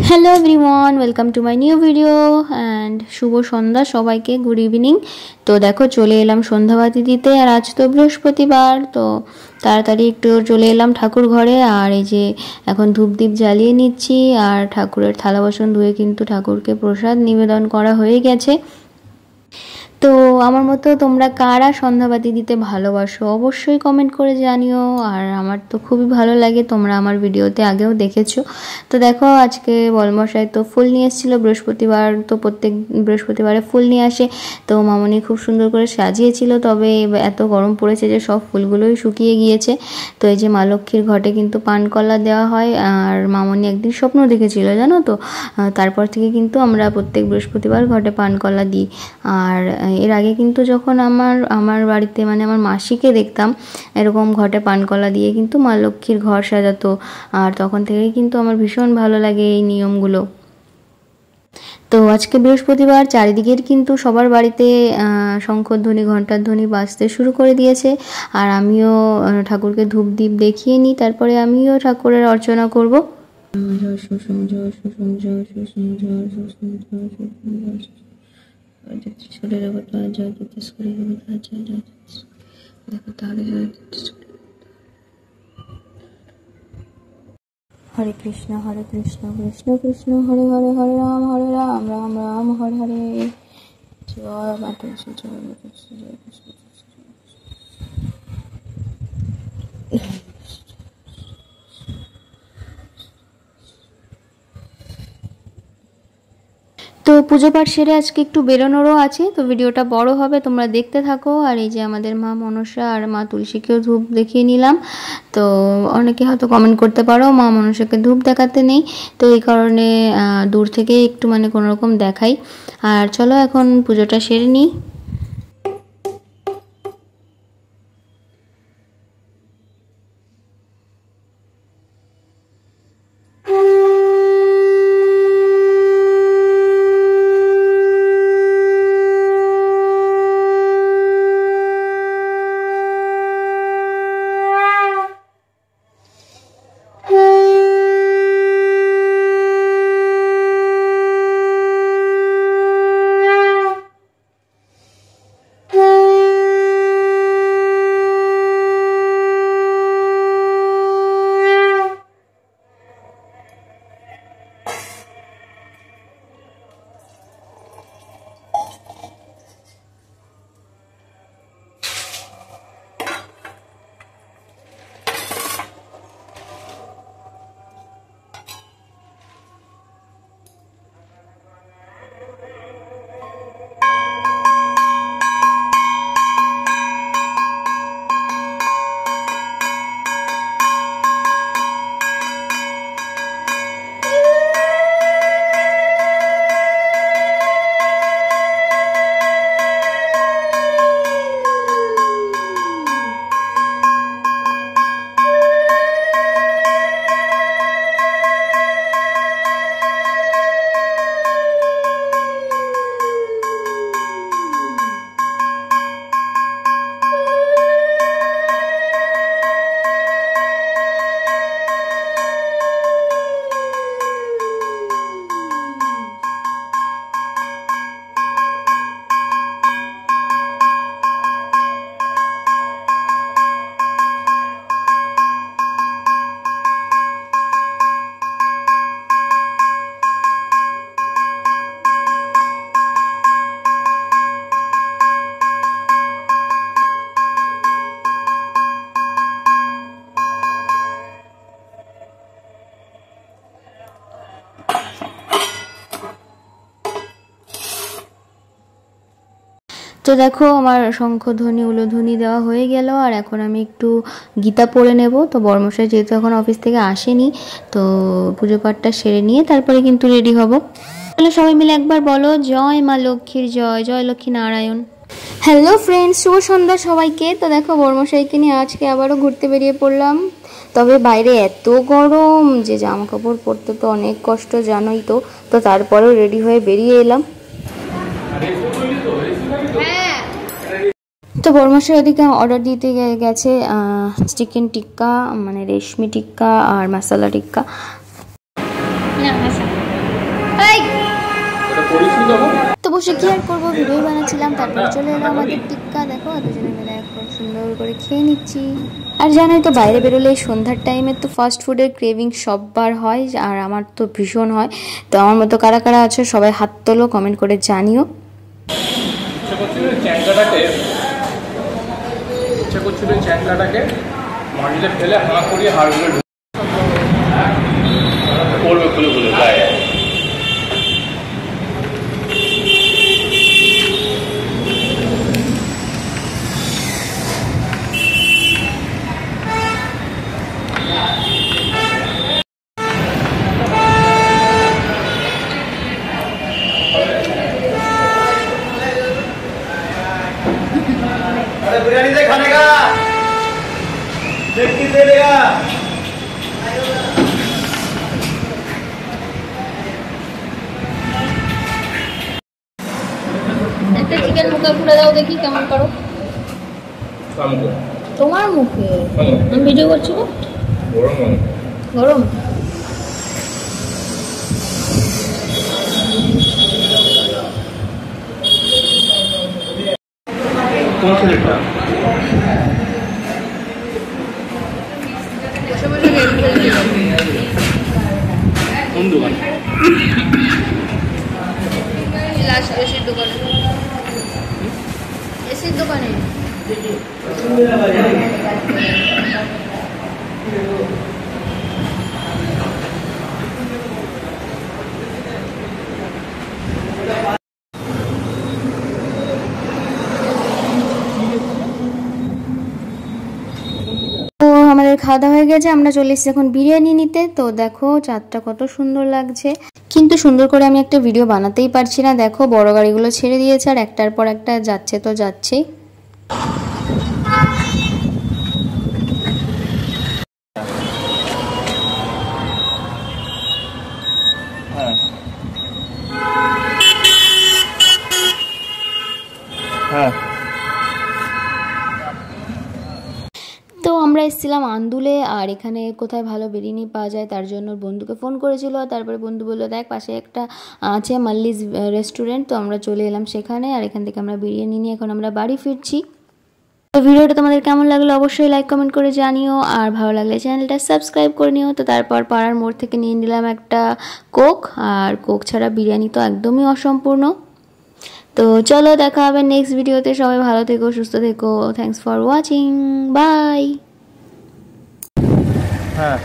Hello everyone, welcome to my new video and শুভ সন্ধ্যা সবাইকে, গুড ইভিনিং। তো দেখো চলে এলাম সন্ধ্যাবাতি দিতে, আর আজ তো বৃহস্পতিবার, তো তাড়াতাড়ি একটু চলে এলাম ঠাকুর ঘরে। আর এই যে এখন ধূপদীপ জ্বালিয়ে নিচ্ছি, আর ঠাকুরের থালা বাসন ধুয়ে কিন্তু ঠাকুরকে প্রসাদ নিবেদন করা হয়ে গেছে। তো আমার মতো তোমরা কারা সন্ধ্যাবাতি দিতে ভালোবাসো অবশ্যই কমেন্ট করে জানিও। আর আমার তো খুবই ভালো লাগে, তোমরা আমার ভিডিওতে আগেও দেখেছো। তো দেখো আজকে বলমশাই তো ফুল নিয়ে এসেছিলো, বৃহস্পতিবার তো প্রত্যেক বৃহস্পতিবারে ফুল নিয়ে আসে। তো মামনি খুব সুন্দর করে সাজিয়েছিল, তবে এত গরম পড়েছে যে সব ফুলগুলোই শুকিয়ে গিয়েছে। তো এই যে মা লক্ষ্মীর ঘটে কিন্তু পানকলা দেওয়া হয়, আর মামনি একদিন স্বপ্ন দেখেছিল জানো তো, তারপর থেকে কিন্তু আমরা প্রত্যেক বৃহস্পতিবার ঘটে পানকলা দিই। আর এর আগে কিন্তু যখন আমার বাড়িতে মানে আমার মাসিকে দেখতাম এরকম ঘটে পানকলা দিয়ে কিন্তু মা লক্ষ্মীর ঘর সাজাতো, আর তখন থেকেই কিন্তু আমার ভীষণ ভালো লাগে এই নিয়মগুলো। তো আজকে বৃহস্পতিবার, চারিদিকের কিন্তু সবার বাড়িতে শঙ্খর ধ্বনি, ঘণ্টার ধ্বনি বাজতে শুরু করে দিয়েছে। আর আমিও ঠাকুরকে ধূপ দ্বীপ দেখিয়ে নিই, তারপরে আমিও ঠাকুরের অর্চনা করব। হরে কৃষ্ণ কৃষ্ণ কৃষ্ণ হরে হরে, হরে রাম রাম রাম হরে হরে। জয় মাতা জয় জয় কৃষ্ণ। তো পুজো পাঠ সেরে আজকে একটু বেরোনোরও আছে, তো ভিডিওটা বড় হবে, তোমরা দেখতে থাকো। আর এই যে আমাদের মা মনসা আর মা তুলসীকেও ধূপ দেখিয়ে নিলাম। তো অনেকে হয়তো কমেন্ট করতে পারো মা মনসাকে ধূপ দেখাতে নেই, তো এই কারণে দূর থেকে একটু মানে কোনোরকম দেখাই। আর চলো এখন পুজোটা সেরে নিই। তো দেখো আমার শঙ্খধ্বনি উলুধ্বনি দেওয়া হয়ে গেল, আর এখন আমি একটু গীতা পড়ে নেব। তো বর্মশাই যেহেতু এখন অফিস থেকে আসেনি, তো পুজো পাঠটা সেরে নিয়ে তারপরে কিন্তু রেডি হব। তাহলে সবাই মিলে একবার বলো জয় মা লক্ষ্মীর জয়, জয় লক্ষ্মী নারায়ণ। হ্যালো ফ্রেন্ডস, শুভ সন্ধ্যা সবাইকে। তো দেখো বর্মশাইকে নিয়ে আজকে আবারও ঘুরতে বেরিয়ে পড়লাম, তবে বাইরে এত গরম যে জামা কাপড় পরতে তো অনেক কষ্ট জানোই তো। তো তারপরেও রেডি হয়ে বেরিয়ে এলাম। তো বর্মশাই ওদিকে অর্ডার দিতে গেছে চিকেন টিক্কা, মানে রেশমি টিক্কা আর মশলা টিক্কা। তো বসে কি আর করবো, ভিডিও বানাচ্ছিলাম। তারপরে চলে এলাম আমাদের টিক্কা, দেখো দুজনে মিলে এখন সুন্দর করে খেয়ে নিচ্ছি। আর জানোই তো বাইরে বেরোলে সন্ধ্যার টাইমে তো ফাস্ট ফুডের ক্রেভিং সববার হয়, আর আমার তো ভীষণ হয়। তো আমার মতো কারা কারা আছো সবাই হাত তোলো, কমেন্ট করে জানিও। চ্যাংলাটাকে মাটিতে ফেলে হাঁ করিয়ে হাড়গুলো পড়বে খুলে খুলে গায়ে। अरे बिरयानी से खाने का देख दे देगा। একটা চিকেন মুখে পুরো দাও দেখি কেমন করো। তোমার মুখে আমি ভিডিও করছি না। গরম গরম কোন ছেলেটা কোন দোকান? এসির দোকানে, এসির দোকানে। আমাদের খাওয়া দাওয়া হয়ে গেছে, আমরা চলে এসেছি এখন বিরিয়ানি নিতে। তো দেখো চাঁদটা কত সুন্দর লাগছে, কিন্তু সুন্দর করে আমি একটা ভিডিও বানাতেই পারছি না। দেখো বড় গাড়িগুলো ছেড়ে দিয়েছে আর একটার পর একটা যাচ্ছে তো যাচ্ছেই। হ্যাঁ তো আমরা এসেছিলাম আন্দুলে, আর এখানে কোথায় ভালো বিরিয়ানি পাওয়া যায় তার জন্য বন্ধুকে ফোন করেছিল। তারপরে বন্ধু বললো দেখ পাশে একটা আছে মাল্লিজ রেস্টুরেন্ট, তো আমরা চলে এলাম সেখানে। আর এখান থেকে আমরা বিরিয়ানি নিয়ে এখন আমরা বাড়ি ফিরছি। তো ভিডিওটা তোমাদের কেমন লাগলো অবশ্যই লাইক কমেন্ট করে জানিও, আর ভালো লাগলে চ্যানেলটা সাবস্ক্রাইব করে নিও। তো তারপর পাড়ার মোড় থেকে নিয়ে নিলাম একটা কোক, আর কোক ছাড়া বিরিয়ানি তো একদমই অসম্পূর্ণ। তো চলো দেখা হবে নেক্সট ভিডিওতে, সবাই ভালো থেকো সুস্থ থেকো, থ্যাঙ্কস ফর ওয়াচিং, বাই। হ্যাঁ